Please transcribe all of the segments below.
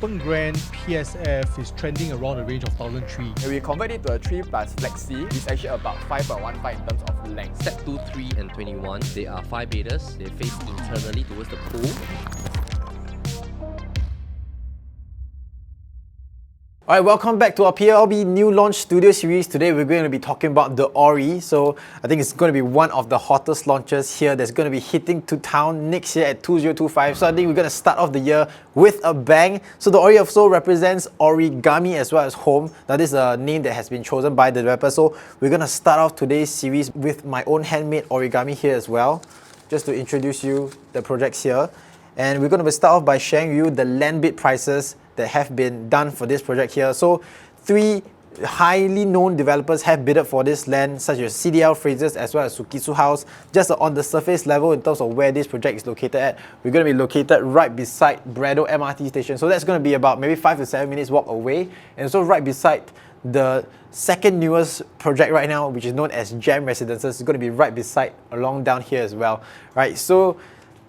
open grand PSF is trending around a range of 1,003. When we convert it to a 3 plus flexi, it's actually about 5.15 in terms of length. Set 2, 3 and 21, they are 5 bedders. They face internally towards the pool. Alright, welcome back to our PLB new launch studio series. Today we're going to be talking about the Orie. So I think it's going to be one of the hottest launches here that's going to be hitting to town next year at 2025. So I think we're going to start off the year with a bang. So the Orie also represents origami as well as home. Now this is a name that has been chosen by the developer. So we're going to start off today's series with my own handmade origami here as well, just to introduce you the projects here. And we're going to start off by sharing you the land bid prices that have been done for this project here. So 3 highly known developers have bidded for this land, such as CDL, Frasers, as well as Sekisui House. Just on the surface level, in terms of where this project is located at, we're going to be located right beside Braddell MRT station. So that's going to be about maybe 5 to 7 minutes walk away. And so right beside the second newest project right now, which is known as Gem Residences, is going to be right beside along down here as well. Right, so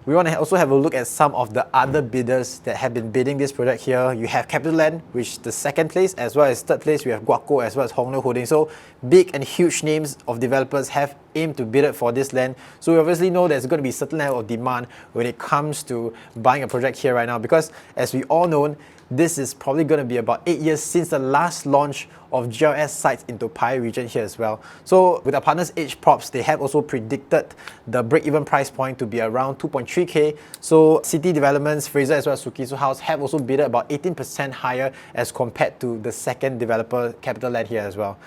we want to also have a look at some of the other bidders that have been bidding this project here. You have CapitaLand, which is the second place, as well as third place we have Guaco, as well as Hong Leong Holding. So big and huge names of developers have aimed to bid for this land. So we obviously know there's going to be a certain level of demand when it comes to buying a project here right now, because as we all know, this is probably going to be about 8 years since the last launch of GLS sites in Toa Payoh region here as well. So with our partners Edge Props, they have also predicted the break-even price point to be around 2.3k. So City Developments, Frasers as well as Sekisui House have also bidded about 18% higher as compared to the second developer, CapitaLand, here as well.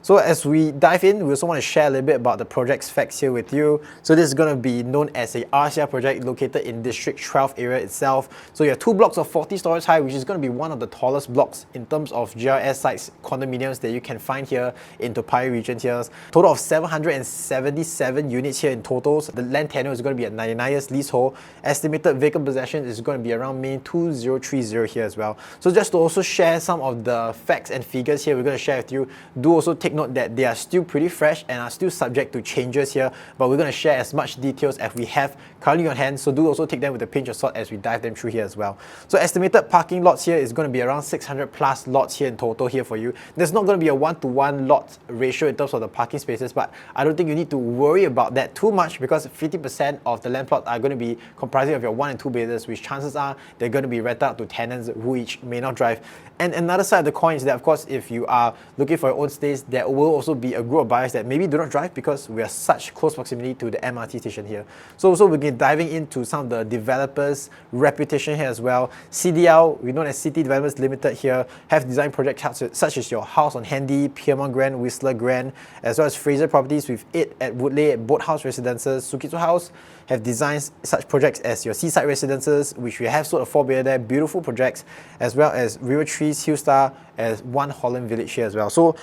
So as we dive in, we also want to share a little bit about the project's facts here with you. So this is going to be known as a RCR project located in District 12 area itself. So you have 2 blocks of 40 stories high, which is going to be one of the tallest blocks in terms of GRS sites condominiums that you can find here in Toa Payoh region here. Total of 777 units here in total. So the land tenure is going to be at 99 years leasehold. Estimated vacant possession is going to be around May 2030 here as well. So just to also share some of the facts and figures here we're going to share with you, do also take note that they are still pretty fresh and are still subject to changes here, but we're going to share as much details as we have currently on hand, so do also take them with a pinch of salt as we dive them through here as well. So estimated parking lots here is going to be around 600 plus lots here in total here for you. There's not going to be a 1-to-1 lot ratio in terms of the parking spaces, but I don't think you need to worry about that too much, because 50% of the land plots are going to be comprising of your 1 and 2 bedrooms, which chances are they're going to be rented out to tenants who each may not drive. And another side of the coin is that, of course, if you are looking for your own space, there will also be a group of buyers that maybe do not drive because we are such close proximity to the MRT station here. So also we're going to be diving into some of the developers' reputation here as well. CDL, we know as City Developments Limited here, have designed projects such as your House on Handy, Piedmont Grand, Whistler Grand, as well as Frasers Properties with it at Woodley at Boathouse Residences. Sekisui House have designed such projects as your Seaside Residences, which we have sort of 4 bedder there, beautiful projects, as well as River Trees, Hillstar, as One Holland Village here as well. So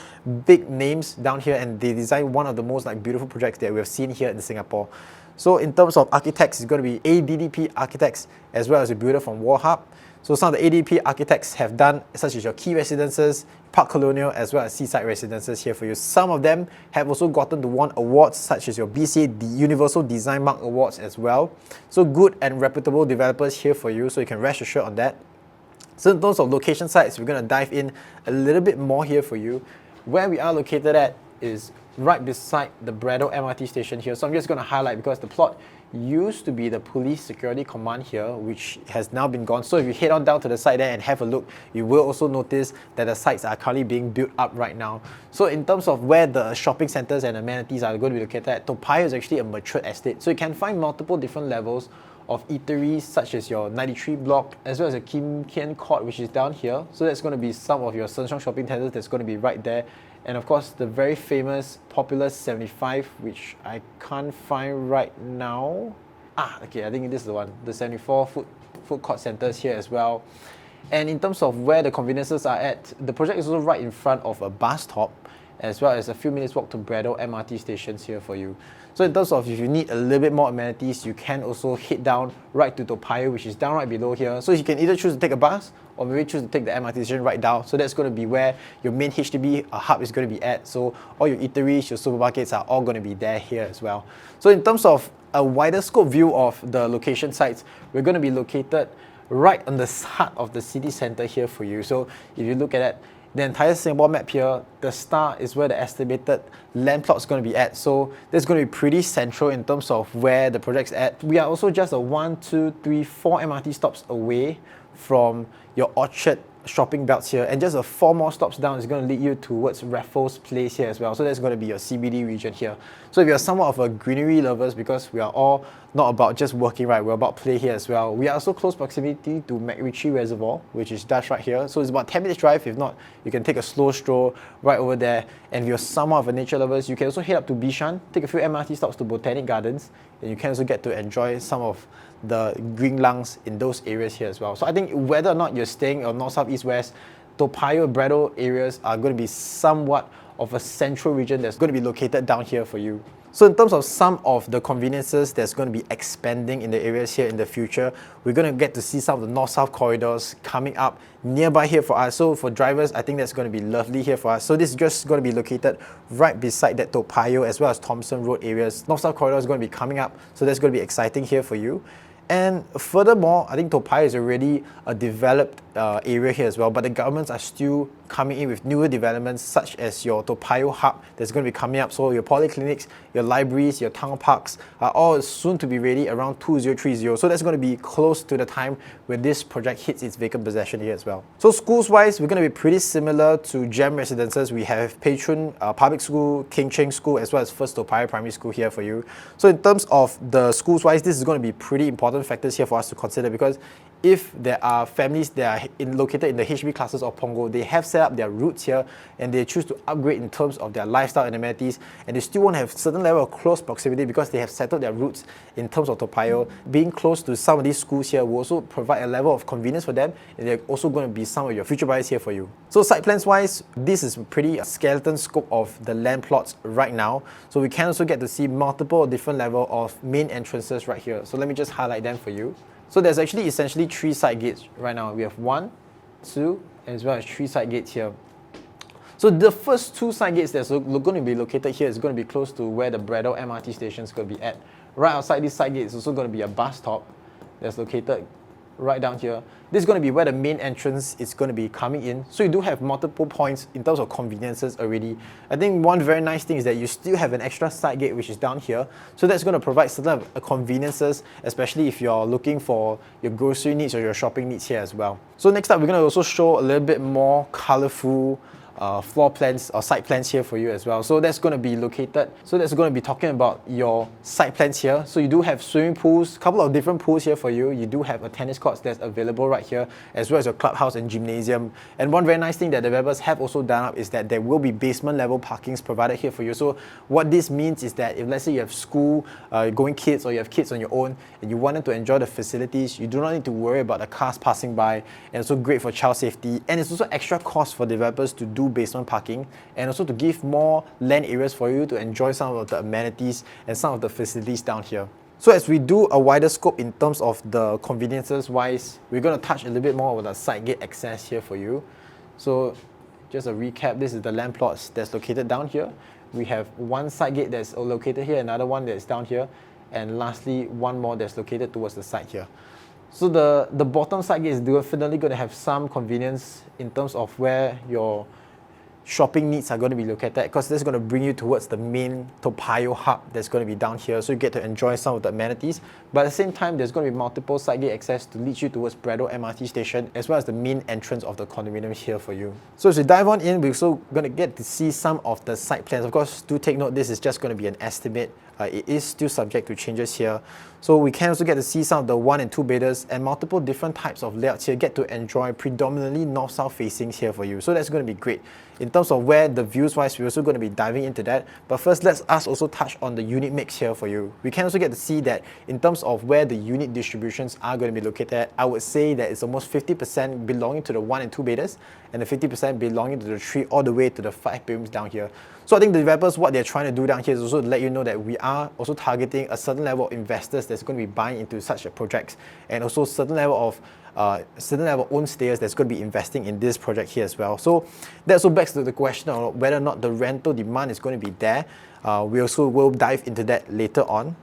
big names down here, and they designed one of the most beautiful projects that we have seen here in Singapore. So in terms of architects, it's going to be ADDP architects as well as a builder from Warhub. So some of the ADP architects have done such as your Key Residences, Park Colonial, as well as Seaside Residences here for you. Some of them have also gotten to won awards such as your BCA, the Universal Design Mark Awards as well. So good and reputable developers here for you, so you can rest assured on that. So in terms of location sites, we're going to dive in a little bit more here for you. Where we are located at is right beside the Braddell MRT station here. So I'm just going to highlight because the plot used to be the police security command here, which has now been gone. So if you head on down to the site there and have a look, you will also notice that the sites are currently being built up right now. So in terms of where the shopping centers and amenities are going to be located at, Toa Payoh is actually a mature estate. So you can find multiple different levels of eateries such as your 93 block, as well as a Kim Kian Court, which is down here. So that's going to be some of your Sunshine shopping centers that's going to be right there. And of course, the very famous popular 75, which I can't find right now. Okay, I think this is the one. The 74 food court centers here as well. And in terms of where the conveniences are at, the project is also right in front of a bus stop, as well as a few minutes walk to Braddell MRT stations here for you. So in terms of if you need a little bit more amenities, you can also head down right to Toa Payoh, which is down right below here. So you can either choose to take a bus or maybe choose to take the MRT station right down. So that's going to be where your main HDB hub is going to be at. So all your eateries, your supermarkets are all going to be there here as well. So in terms of a wider scope view of the location sites, we're going to be located right on the heart of the city center here for you. So if you look at it, the entire Singapore map here, the star is where the estimated land plot is going to be at. So that's going to be pretty central in terms of where the project's at. We are also just a 1, 2, 3, 4 MRT stops away from your Orchard shopping belts here, and just a 4 more stops down is going to lead you towards Raffles Place here as well. So that's going to be your CBD region here. So if you're somewhat of a greenery lovers, because we are all not about just working, right, we're about play here as well. We are also close proximity to MacRitchie Reservoir, which is just right here. So it's about 10 minutes drive. If not, you can take a slow stroll right over there. And if you're somewhat of a nature lovers, you can also head up to Bishan, take a few MRT stops to Botanic Gardens, and you can also get to enjoy some of the green lungs in those areas here as well. So I think whether or not you're staying on north, south, east, west, Toa Payoh, Braddell areas are going to be somewhat of a central region that's going to be located down here for you. So in terms of some of the conveniences that's going to be expanding in the areas here in the future, we're going to get to see some of the north-south corridors coming up nearby here for us. So for drivers, I think that's going to be lovely here for us. So this is just going to be located right beside that Toa Payoh as well as Thomson Road areas. North-south corridor is going to be coming up, so that's going to be exciting here for you. And furthermore, I think Toa Payoh is already a developed area here as well, but the governments are still coming in with newer developments such as your Toa Payoh hub that's going to be coming up. So your polyclinics, your libraries, your town parks are all soon to be ready around 2030. So that's going to be close to the time when this project hits its vacant possession here as well. So schools wise, we're going to be pretty similar to GEM residences. We have Patron Public School, King Cheng School, as well as First Toa Payoh Primary School here for you. So in terms of the schools wise, this is going to be pretty important factors here for us to consider, because if there are families that are located in the HB classes of Punggol, they have set up their roots here and they choose to upgrade in terms of their lifestyle and amenities, and they still want to have certain level of close proximity because they have settled their roots in terms of Toa Payoh. Being close to some of these schools here will also provide a level of convenience for them, and they're also going to be some of your future buyers here for you. So site plans wise, this is pretty skeleton scope of the land plots right now. So we can also get to see multiple different level of main entrances right here. So let me just highlight them for you. So there's actually essentially 3 side gates right now. We have 1, 2, as well as 3 side gates here. So the first 2 side gates that's going to be located here is going to be close to where the Braddell MRT station is going to be at. Right outside this side gate is also going to be a bus stop that's located right down here. This is going to be where the main entrance is going to be coming in. So you do have multiple points in terms of conveniences already. I think one very nice thing is that you still have an extra side gate which is down here. So that's going to provide certain conveniences, especially if you're looking for your grocery needs or your shopping needs here as well. So next up, we're going to also show a little bit more colorful floor plans or site plans here for you as well. So that's going to be located, so that's going to be talking about your site plans here. So you do have swimming pools, a couple of different pools here for you. You do have a tennis court that's available right here, as well as your clubhouse and gymnasium. And one very nice thing that the developers have also done up is that there will be basement level parkings provided here for you. So what this means is that if let's say you have school going kids, or you have kids on your own and you wanted to enjoy the facilities, you do not need to worry about the cars passing by, and also great for child safety. And it's also extra cost for developers to do basement parking, and also to give more land areas for you to enjoy some of the amenities and some of the facilities down here. So as we do a wider scope in terms of the conveniences wise, we're going to touch a little bit more about the side gate access here for you. So just a recap, this is the land plots that's located down here. We have one side gate that's located here, another one that's down here, and lastly one more that's located towards the side here. So the bottom side gate is definitely going to have some convenience in terms of where your shopping needs are going to be located, because this is going to bring you towards the main Toa Payoh hub that's going to be down here, so you get to enjoy some of the amenities. But at the same time, there's going to be multiple side gate access to lead you towards Braddell MRT station, as well as the main entrance of the condominium here for you. So as we dive on in, we're also going to get to see some of the site plans. Of course, do take note, this is just going to be an estimate. It is still subject to changes here. So we can also get to see some of the 1 and 2 bedders and multiple different types of layouts here. Get to enjoy predominantly north-south facings here for you. So that's going to be great. In terms of where the views wise, we're also going to be diving into that. But first, let's us also touch on the unit mix here for you. We can also get to see that in terms of where the unit distributions are going to be located at, I would say that it's almost 50% belonging to the 1 and 2 bedders, and the 50% belonging to the 3 all the way to the 5 bedrooms down here. So I think the developers, what they're trying to do down here is also to let you know that we are also targeting a certain level of investors that's going to be buying into such a projects, and also certain level of own stayers that's going to be investing in this project here as well. So that also begs to the question of whether or not the rental demand is going to be there. We also will dive into that later on.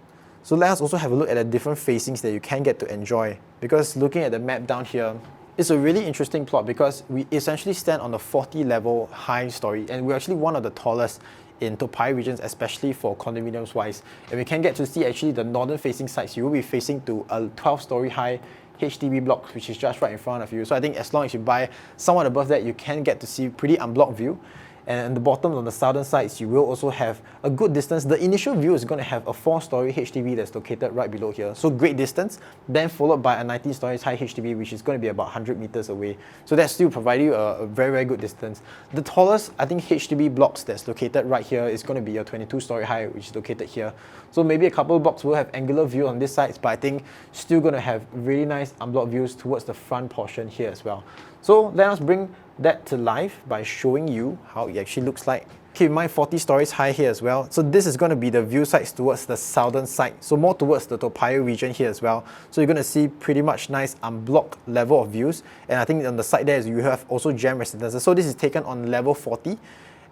So let us also have a look at the different facings that you can get to enjoy. Because looking at the map down here, it's a really interesting plot because we essentially stand on a 40-level high story, and we're actually one of the tallest in Toa Payoh regions, especially for condominiums wise. And we can get to see actually the northern facing sites. You will be facing to a 12-story high HDB block, which is just right in front of you. So I think as long as you buy somewhat above that, you can get to see pretty unblocked view. And at the bottom on the southern sides, you will also have a good distance. The initial view is going to have a 4-story HDB that's located right below here. So great distance, then followed by a 19-story high HDB, which is going to be about 100 meters away. So that still provides you a very, very good distance. The tallest, I think, HDB blocks that's located right here is going to be a 22-story high, which is located here. So maybe a couple of blocks will have angular view on this side, but I think still going to have really nice unblocked views towards the front portion here as well. So let us bring that to life by showing you how it actually looks like. Keep in mind 40 stories high here as well. So this is going to be the view sites towards the southern side. So more towards the Toa Payoh region here as well. So you're going to see pretty much nice unblocked level of views. And I think on the side there you have also gem residences. So this is taken on level 40.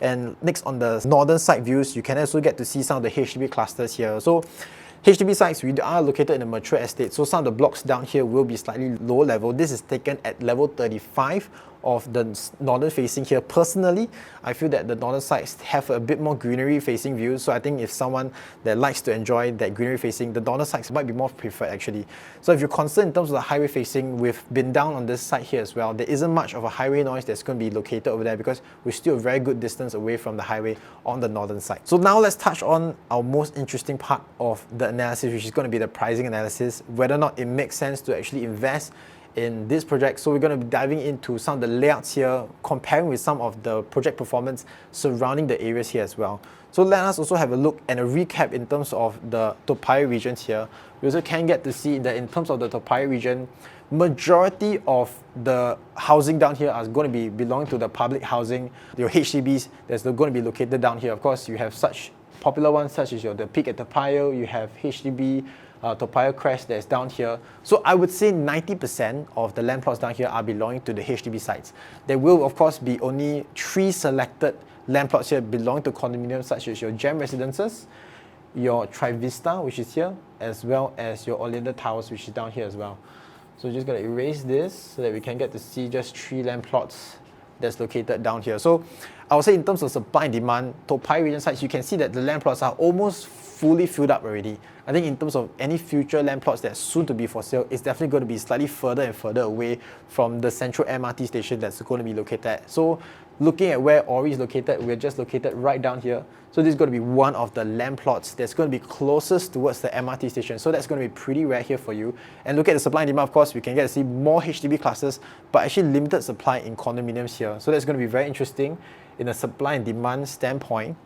And next on the northern side views, you can also get to see some of the HDB clusters here. So HDB sites, we are located in a mature estate, so some of the blocks down here will be slightly lower level. This is taken at level 35 of the northern facing here. Personally, I feel that the northern sites have a bit more greenery facing views, so I think if someone that likes to enjoy that greenery facing, the northern sites might be more preferred actually. So if you're concerned in terms of the highway facing, we've been down on this side here as well. There isn't much of a highway noise that's going to be located over there because we're still a very good distance away from the highway on the northern side. So now let's touch on our most interesting part of the analysis, which is going to be the pricing analysis, whether or not it makes sense to actually invest in this project. So we're going to be diving into some of the layouts here, comparing with some of the project performance surrounding the areas here as well. So let us also have a look and a recap in terms of the Toa Payoh regions here. We also can get to see that in terms of the Toa Payoh region, majority of the housing down here are going to be belonging to the public housing, your HDBs that's going to be located down here. Of course, you have such popular ones such as the Peak at Toa Payoh, you have HDB, Toa Payoh Crest that's down here. So I would say 90% of the land plots down here are belonging to the HDB sites. There will of course be only 3 selected land plots here belonging to condominiums such as your Gem Residences, your Trivista, which is here, as well as your Orie Towers, which is down here as well. So just going to erase this so that we can get to see just 3 land plots that's located down here. So I would say in terms of supply and demand, Toa Payoh region sites, you can see that the land plots are almost fully filled up already. I think in terms of any future land plots that's soon to be for sale, it's definitely going to be slightly further and further away from the central MRT station that's going to be located at. So looking at where Orie is located, we're just located right down here. So this is going to be one of the land plots that's going to be closest towards the MRT station. So that's going to be pretty rare here for you. And look at the supply and demand, of course, we can get to see more HDB clusters, but actually limited supply in condominiums here. So that's going to be very interesting in a supply and demand standpoint.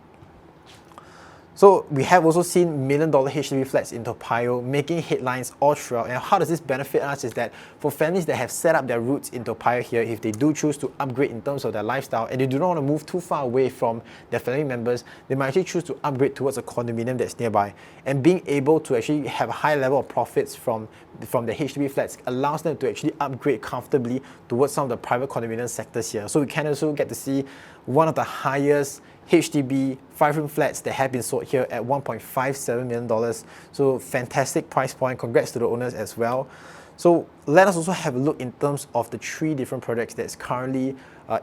So we have also seen $1 million HDB flats in Toa Payoh making headlines all throughout. And how does this benefit us is that for families that have set up their roots in Toa Payoh here, if they do choose to upgrade in terms of their lifestyle and they do not want to move too far away from their family members, they might actually choose to upgrade towards a condominium that's nearby. And being able to actually have a high level of profits from the HDB flats allows them to actually upgrade comfortably towards some of the private condominium sectors here. So we can also get to see one of the highest HDB 5-room flats that have been sold here at $1.57 million. So fantastic price point. Congrats to the owners as well. So let us also have a look in terms of the 3 different projects that's currently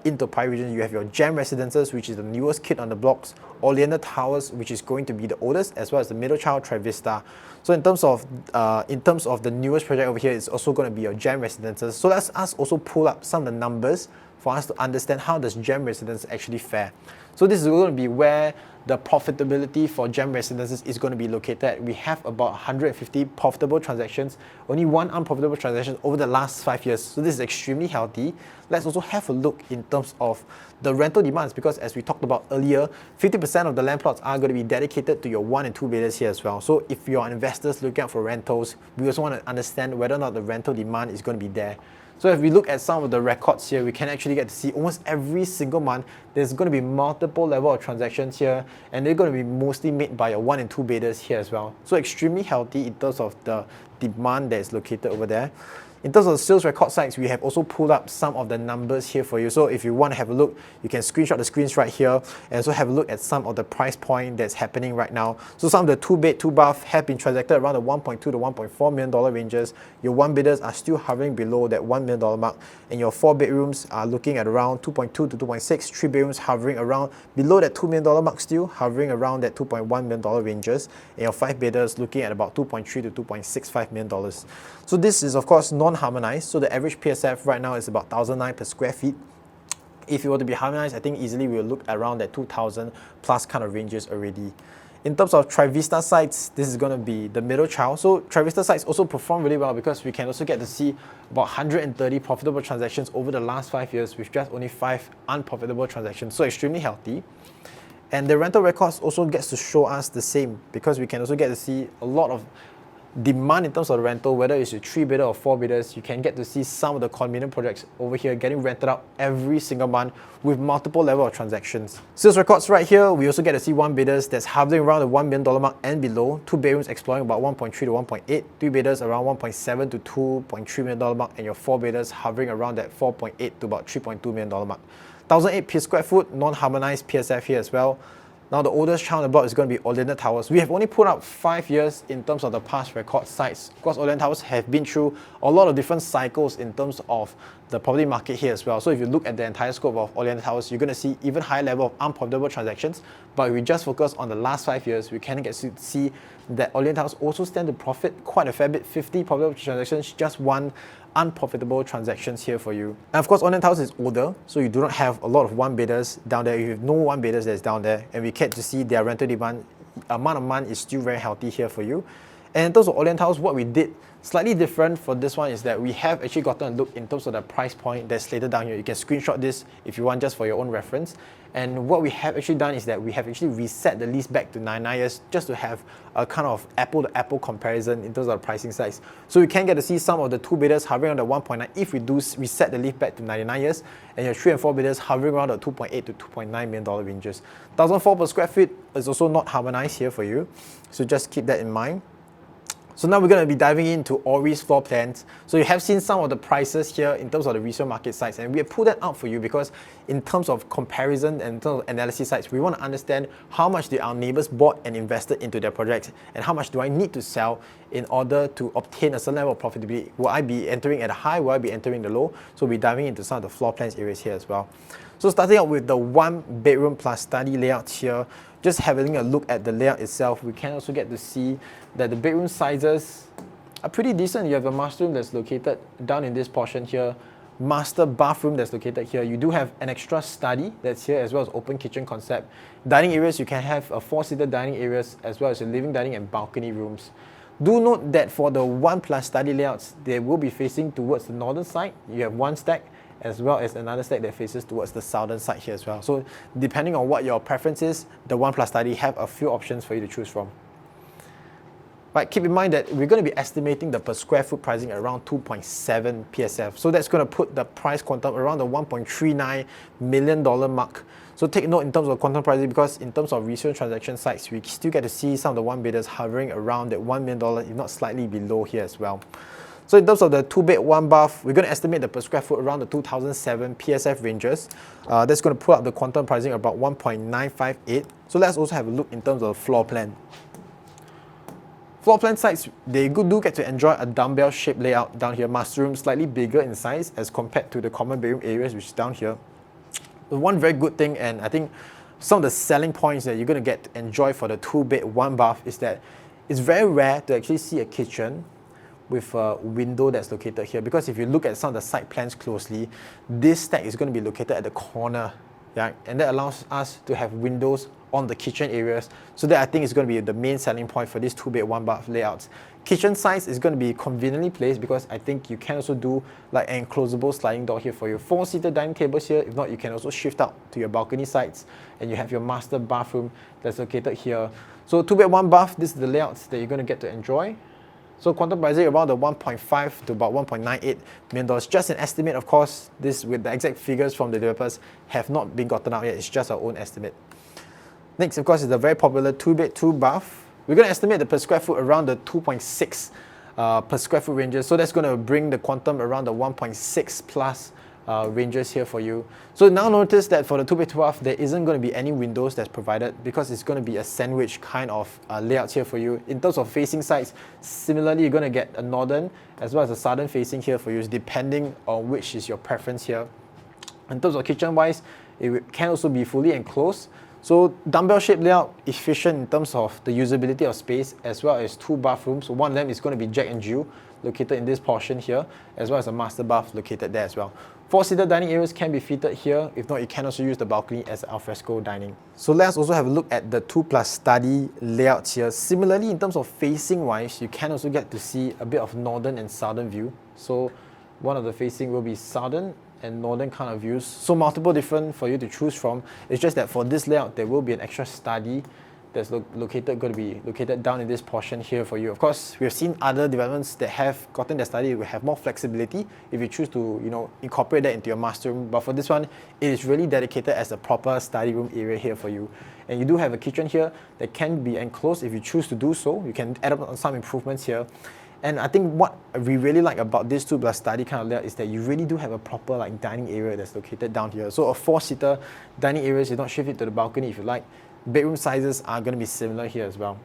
in Toa Payoh region. You have your Gem Residences, which is the newest kid on the blocks, Orie Towers, which is going to be the oldest, as well as the middle child, Trivista. So in terms of the newest project over here, it's also going to be your Gem Residences. So let's us also pull up some of the numbers for us to understand how does Gem Residence actually fare. So this is going to be where the profitability for Gem Residences is going to be located. We have about 150 profitable transactions, only 1 unprofitable transaction over the last 5 years. So this is extremely healthy. Let's also have a look in terms of the rental demands, because as we talked about earlier, 50% of the land plots are going to be dedicated to your 1 and 2 bedders here as well. So if you're investors looking out for rentals, we also want to understand whether or not the rental demand is going to be there. So if we look at some of the records here, we can actually get to see almost every single month there's going to be multiple level of transactions here, and they're going to be mostly made by your 1 and 2 bedders here as well. So extremely healthy in terms of the demand that is located over there. In terms of the sales record sites, we have also pulled up some of the numbers here for you. So if you want to have a look, you can screenshot the screens right here and also have a look at some of the price point that's happening right now. So some of the 2-bed, 2-bath have been transacted around the $1.2 to $1.4 million ranges. Your 1 bidders are still hovering below that $1 million mark, and your 4 bedrooms are looking at around 2.2 to 2.6, 3 bedrooms hovering around below that $2 million mark, still hovering around that $2.1 million ranges, and your 5 bidders looking at about $2.3 to $2.65 million. So this is of course non-harmonized, so the average PSF right now is about 1,009 per square feet. If you were to be harmonized, I think easily we will look around that 2,000 plus kind of ranges already. In terms of Trivista sites, this is going to be the middle child. So Trivista sites also perform really well because we can also get to see about 130 profitable transactions over the last 5 years with just only 5 unprofitable transactions. So extremely healthy. And the rental records also gets to show us the same, because we can also get to see a lot of demand in terms of the rental, whether it's a 3-bidder or 4 bidders. You can get to see some of the condominium projects over here getting rented out every single month with multiple level of transactions. Sales records right here, we also get to see 1 bidders that's hovering around the $1 million mark and below, 2 bedrooms exploring about 1.3 to 1.8, 3 bidders around 1.7 to 2.3 million mark, and your 4 bidders hovering around that 4.8 to about 3.2 million mark. 1,008 per square foot, non-harmonized PSF here as well. Now the oldest child on the block is going to be Oleander Towers. We have only put up 5 years in terms of the past record sites. Of course, Oleander Towers have been through a lot of different cycles in terms of the property market here as well. So if you look at the entire scope of Oleander Towers, you're going to see even higher level of unprofitable transactions. But if we just focus on the last 5 years, we can get to see that Oleander Towers also stand to profit quite a fair bit. 50 profitable transactions, just 1 unprofitable transactions here for you. And of course, Oleander Towers is older, so you do not have a lot of 1 bidders down there. You have no 1 bidders that's down there, and we get to see their rental demand month on month is still very healthy here for you. And in terms of Oleander Towers, what we did slightly different for this one is that we have actually gotten a look in terms of the price point that's slated down here. You can screenshot this if you want, just for your own reference. And what we have actually done is that we have actually reset the lease back to 99 years just to have a kind of apple-to-apple comparison in terms of the pricing size. So you can get to see some of the 2 bidders hovering on the 1.9 if we do reset the lease back to 99 years, and your 3 and 4 bidders hovering around the 2.8 to 2.9 million dollar ranges. 1,004 per square feet is also not harmonized here for you, so just keep that in mind. So now we're going to be diving into Orie's floor plans. So you have seen some of the prices here in terms of the resale market sites, and we have pulled that out for you because in terms of comparison and in terms of analysis sites, we want to understand how much our neighbors bought and invested into their projects, and how much do I need to sell in order to obtain a certain level of profitability. Will I be entering at a high? Will I be entering the low? So we'll be diving into some of the floor plans areas here as well. So starting out with the 1 bedroom plus study layout here, just having a look at the layout itself, we can also get to see that the bedroom sizes are pretty decent. You have a master room that's located down in this portion here, master bathroom that's located here. You do have an extra study that's here, as well as open kitchen concept. Dining areas, you can have a 4-seater dining areas, as well as a living, dining and balcony rooms. Do note that for the 1 plus study layouts, they will be facing towards the northern side. You have 1 stack, as well as another stack that faces towards the southern side here as well. So depending on what your preference is, the 1 plus study have a few options for you to choose from. But keep in mind that we're going to be estimating the per square foot pricing around 2.7 PSF. So that's going to put the price quantum around the $1.39 million mark. So take note in terms of quantum pricing, because in terms of resale transaction sites, we still get to see some of the 1 bidders hovering around that $1 million, if not slightly below here as well. So in terms of the 2-bed, 1-bath, we're going to estimate the per square foot around the 2007 PSF ranges. That's going to pull up the quantum pricing about 1.958. So let's also have a look in terms of the floor plan. Floor plan sites, they do get to enjoy a dumbbell shaped layout down here. Master room slightly bigger in size as compared to the common bedroom areas, which is down here. The one very good thing, and I think some of the selling points that you're going to get to enjoy for the 2-bed, 1-bath is that it's very rare to actually see a kitchen with a window that's located here, because if you look at some of the site plans closely, this stack is going to be located at the corner, yeah, and that allows us to have windows on the kitchen areas. So that I think is going to be the main selling point for these 2-bed, 1-bath layouts. Kitchen size is going to be conveniently placed, because I think you can also do like an enclosable sliding door here for your 4-seater dining tables here. If not, you can also shift out to your balcony sites, and you have your master bathroom that's located here. So 2-bed, 1-bath, this is the layouts that you're going to get to enjoy. So quantum pricing around the 1.5 to about 1.98 million dollars. Just an estimate, of course. This, with the exact figures from the developers, have not been gotten out yet. It's just our own estimate. Next, of course, is the very popular 2-bed, 2-bath. We're going to estimate the per square foot around the 2.6 per square foot ranges. So that's going to bring the quantum around the 1.6 plus ranges here for you. So now notice that for the 2x12, there isn't going to be any windows that's provided because it's going to be a sandwich kind of layout here for you. In terms of facing sides, similarly, you're going to get a northern as well as a southern facing here for you, depending on which is your preference here. In terms of kitchen wise, it can also be fully enclosed. So dumbbell shaped layout, efficient in terms of the usability of space, as well as 2 bathrooms. So one of them is going to be Jack and Jill, located in this portion here, as well as a master bath located there as well. 4-seater dining areas can be fitted here. If not, you can also use the balcony as alfresco dining. So let's also have a look at the 2+ study layouts here. Similarly, in terms of facing wise, you can also get to see a bit of northern and southern view. So one of the facing will be southern and northern kind of views. So multiple different for you to choose from. It's just that for this layout, there will be an extra study that's going to be located down in this portion here for you. Of course, we have seen other developments that have gotten the study will have more flexibility if you choose to, incorporate that into your master room. But for this one, it is really dedicated as a proper study room area here for you. And you do have a kitchen here that can be enclosed if you choose to do so. You can add up on some improvements here. And I think what we really like about this 2+ study kind of layout is that you really do have a proper dining area that's located down here. So a 4-seater dining area, you don't shift it to the balcony if you like. Bedroom sizes are going to be similar here as well.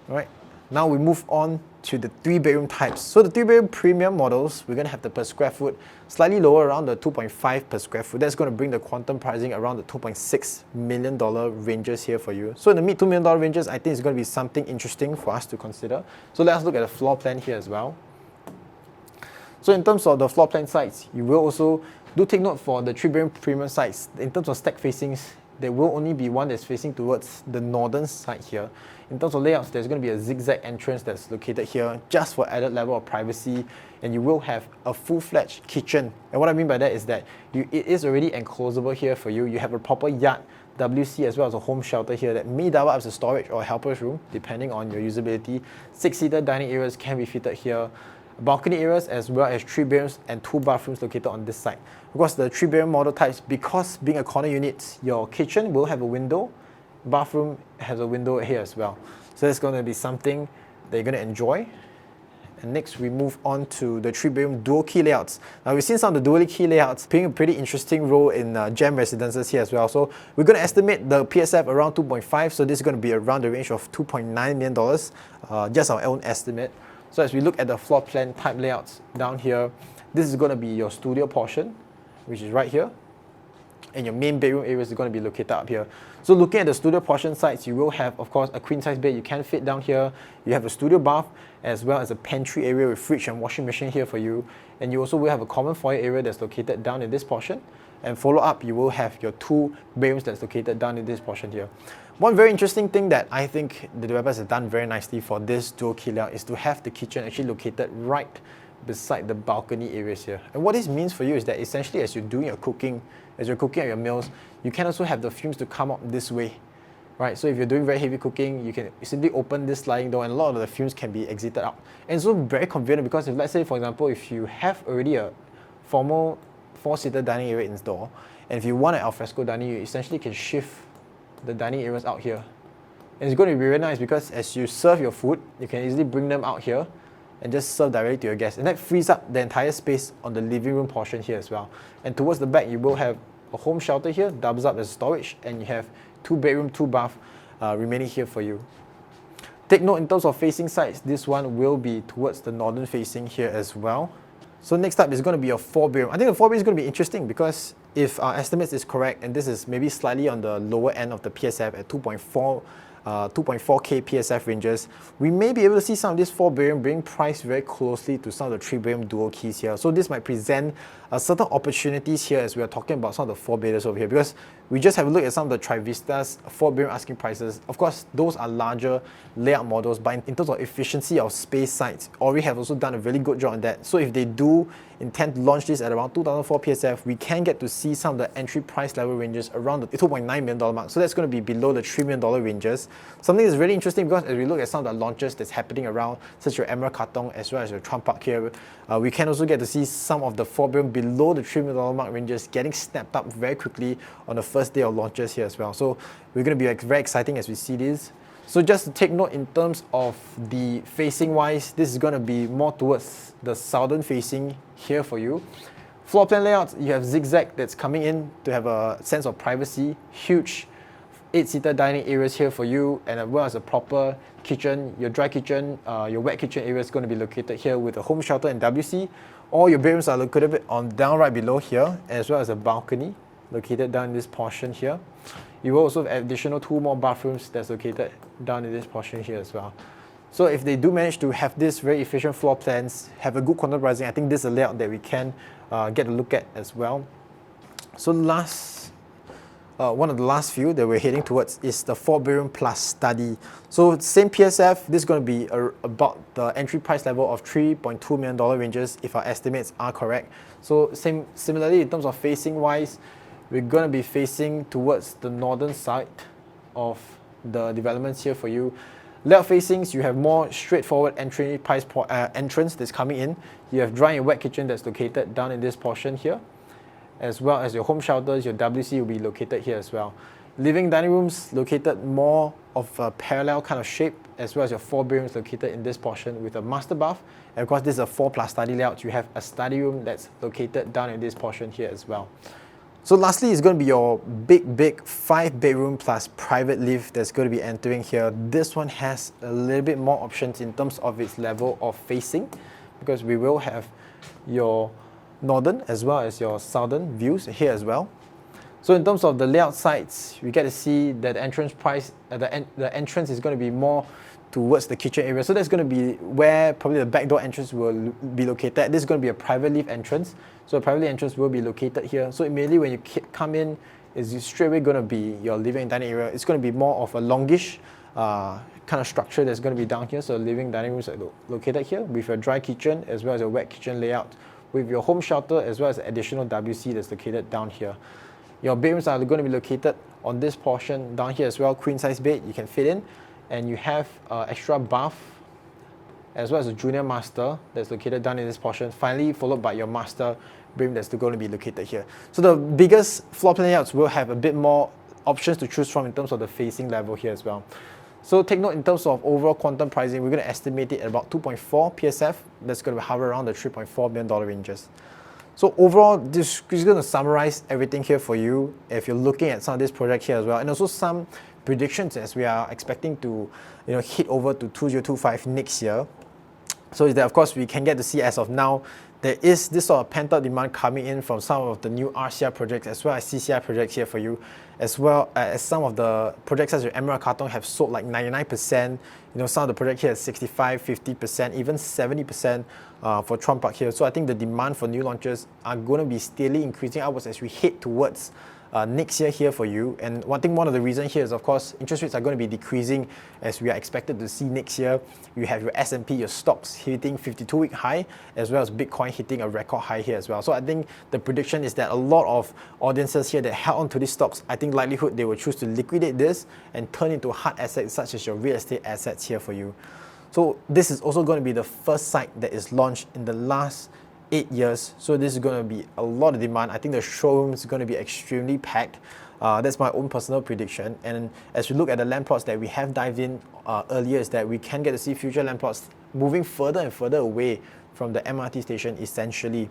Alright, now we move on to the 3-bedroom types. So the 3-bedroom premium models, we're going to have the per square foot slightly lower, around the 2.5 per square foot. That's going to bring the quantum pricing around the $2.6 million ranges here for you. So in the mid $2 million ranges, I think it's going to be something interesting for us to consider. So let's look at the floor plan here as well. So in terms of the floor plan sites, you will also do take note for the 3-bedroom premium sites. In terms of stack facings, there will only be one that's facing towards the northern side here. In terms of layouts, there's going to be a zigzag entrance that's located here just for added level of privacy, and you will have a full-fledged kitchen. And what I mean by that is that it is already enclosable here for you. You have a proper yard, WC, as well as a home shelter here that may double up as a storage or a helper's room, depending on your usability. 6-seater dining areas can be fitted here. Balcony areas as well as 3 bedrooms and 2 bathrooms located on this side. Of course, the 3-bedroom model types, because being a corner unit, your kitchen will have a window, bathroom has a window here as well. So that's going to be something that you're going to enjoy. And next we move on to the 3-bedroom dual key layouts. Now we've seen some of the dual key layouts playing a pretty interesting role in gem residences here as well. So we're going to estimate the PSF around 2.5, so this is going to be around the range of $2.9 million, just our own estimate. So as we look at the floor plan type layouts down here, this is going to be your studio portion, which is right here. And your main bedroom area is going to be located up here. So looking at the studio portion sides, you will have, of course, a queen size bed you can fit down here. You have a studio bath, as well as a pantry area with fridge and washing machine here for you. And you also will have a common foyer area that's located down in this portion. And follow up, you will have your 2 bedrooms that's located down in this portion here. One very interesting thing that I think the developers have done very nicely for this dual key layout is to have the kitchen actually located right beside the balcony areas here. And what this means for you is that essentially as you're doing your cooking, as you're cooking at your meals, you can also have the fumes to come up this way, right? So if you're doing very heavy cooking, you can simply open this sliding door and a lot of the fumes can be exited out. And it's also very convenient because if, let's say, for example, if you have already a formal 4-seater dining area indoor, and if you want an alfresco dining, you essentially can shift the dining areas out here. And it's going to be very nice because as you serve your food, you can easily bring them out here and just serve directly to your guests. And that frees up the entire space on the living room portion here as well. And towards the back, you will have a home shelter here, doubles up as storage, and you have 2 bedroom, 2 bath remaining here for you. Take note in terms of facing sides, this one will be towards the northern facing here as well. So next up is going to be a 4-bedroom. I think the 4-bedroom is going to be interesting because if our estimates is correct, and this is maybe slightly on the lower end of the PSF at 2.4K PSF ranges, we may be able to see some of this 4-bedroom being priced very closely to some of the 3-bedroom dual keys here. So this might present certain opportunities here as we are talking about some of the 4-bedrooms over here, because we just have a look at some of the Trivista's 4-bedroom asking prices. Of course, those are larger layout models, but in terms of efficiency of space sites, Orie have also done a really good job on that. So if they do intend to launch this at around 2004 PSF, we can get to see some of the entry price level ranges around the $2.9 million mark. So that's going to be below the $3 million ranges. Something that's really interesting because as we look at some of the launches that's happening around, such as your Emerald Katong as well as your Chuan Park here, we can also get to see some of the 4-bedroom below the $3 million mark ranges getting snapped up very quickly on the first day of launches here as well. So we're going to be very exciting as we see this. So just to take note in terms of the facing wise, this is going to be more towards the southern facing here for you. Floor plan layouts, you have zigzag that's coming in to have a sense of privacy, huge 8-seater dining areas here for you, and as well as a proper kitchen. Your dry kitchen, your wet kitchen area is going to be located here with a home shelter and WC. All your bedrooms are located on down right below here, as well as a balcony located down in this portion here. You will also have additional 2 more bathrooms that's located down in this portion here as well. So if they do manage to have this very efficient floor plans, have a good quantum pricing, I think this is a layout that we can get a look at as well. So one of the last few that we're heading towards is the 4-bedroom plus study. So same PSF, this is going to be about the entry price level of $3.2 million ranges if our estimates are correct. So similarly in terms of facing wise, we're going to be facing towards the northern side of the developments here for you. Layout facings, you have more straightforward entrance that's coming in. You have dry and wet kitchen that's located down in this portion here, as well as your home shelters, your WC will be located here as well. Living dining rooms located more of a parallel kind of shape, as well as your 4 bedrooms located in this portion with a master bath. And of course, this is a 4+ study layout. You have a study room that's located down in this portion here as well. So lastly, it's going to be your big 5-bedroom plus private lift that's going to be entering here. This one has a little bit more options in terms of its level of facing, because we will have your northern as well as your southern views here as well. So in terms of the layout sides, we get to see that the entrance price, the entrance is going to be more towards the kitchen area. So that's going to be where probably the back door entrance will be located. This is going to be a private lift entrance. So a private lift entrance will be located here. So immediately when you come in, is straight away going to be your living and dining area. It's going to be more of a longish kind of structure that's going to be down here. So living dining rooms are located here with your dry kitchen as well as a wet kitchen layout, with your home shelter as well as additional WC that's located down here. Your bedrooms are going to be located on this portion down here as well. Queen size bed you can fit in, and you have extra bath as well as a junior master that's located down in this portion, finally followed by your master bedroom that's going to be located here. So the biggest floor plan layouts will have a bit more options to choose from in terms of the facing level here as well. So take note in terms of overall quantum pricing, we're going to estimate it at about 2.4 PSF. That's going to hover around the $3.4 million ranges. So overall, this is going to summarize everything here for you if you're looking at some of this project here as well, and also some predictions as we are expecting to hit over to 2025 next year. So is that of course we can get to see as of now there is this sort of pent-up demand coming in from some of the new RCI projects as well as CCI projects here for you, as well as some of the projects such as Emerald Katong have sold like 99%. Some of the projects here are 65, 50%, even 70% for Chuan Park here. So I think the demand for new launches are going to be steadily increasing upwards as we head towards next year here for you. And one of the reasons here is of course interest rates are going to be decreasing as we are expected to see next year. You have your S&P, your stocks hitting 52-week high, as well as Bitcoin hitting a record high here as well. So I think the prediction is that a lot of audiences here that held on to these stocks, I think likelihood they will choose to liquidate this and turn into hard assets such as your real estate assets here for you. So this is also going to be the first site that is launched in the last 8 years. So this is going to be a lot of demand. I think the showroom is going to be extremely packed. That's my own personal prediction. And as we look at the land plots that we have dived in earlier, is that we can get to see future land plots moving further and further away from the MRT station essentially,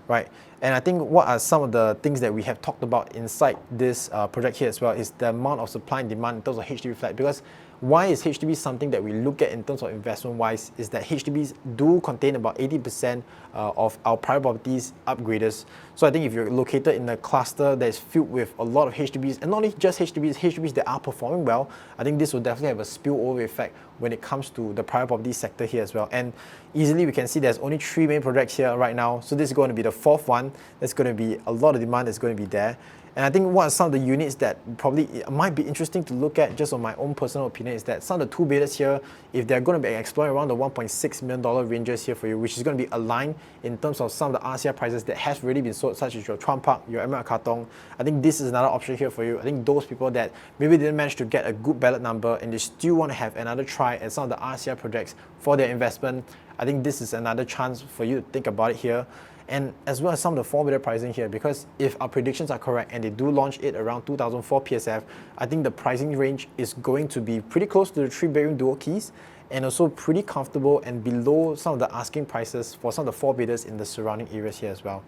right? And I think what are some of the things that we have talked about inside this project here as well is the amount of supply and demand in terms of HDB flat. Because why is HDB something that we look at in terms of investment wise is that HDBs do contain about 80% of our private properties upgraders. So I think if you're located in a cluster that is filled with a lot of HDBs, and not only just HDBs that are performing well, I think this will definitely have a spillover effect when it comes to the private property sector here as well. And easily we can see there's only 3 main projects here right now. So this is going to be the 4th one. There's going to be a lot of demand that's going to be there. And I think what are some of the units that probably might be interesting to look at, just on my own personal opinion, is that some of the 2-bedders here, if they're going to be exploring around the $1.6 million ranges here for you, which is going to be aligned in terms of some of the RCI prices that has already been sold, such as your Chuan Park, your Emerald Katong, I think this is another option here for you. I think those people that maybe didn't manage to get a good ballot number and they still want to have another try at some of the RCI projects for their investment, I think this is another chance for you to think about it here. And as well as some of the 4-bidder pricing here, because if our predictions are correct and they do launch it around 2004 PSF, I think the pricing range is going to be pretty close to the 3-bedroom dual keys, and also pretty comfortable and below some of the asking prices for some of the 4-bidders in the surrounding areas here as well.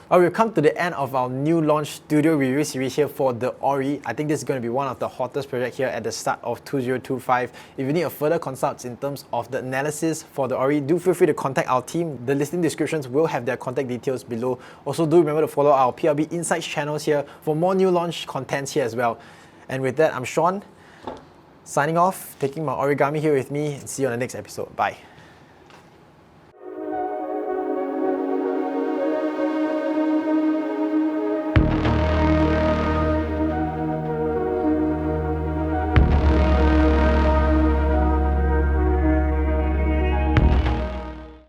We've come to the end of our new launch studio review series here for the Orie. I think this is going to be one of the hottest projects here at the start of 2025. If you need a further consult in terms of the analysis for the Orie, do feel free to contact our team. The listing descriptions will have their contact details below. Also, do remember to follow our PLB Insights channels here for more new launch contents here as well. And with that, I'm Shawn, signing off, taking my origami here with me, and see you on the next episode. Bye.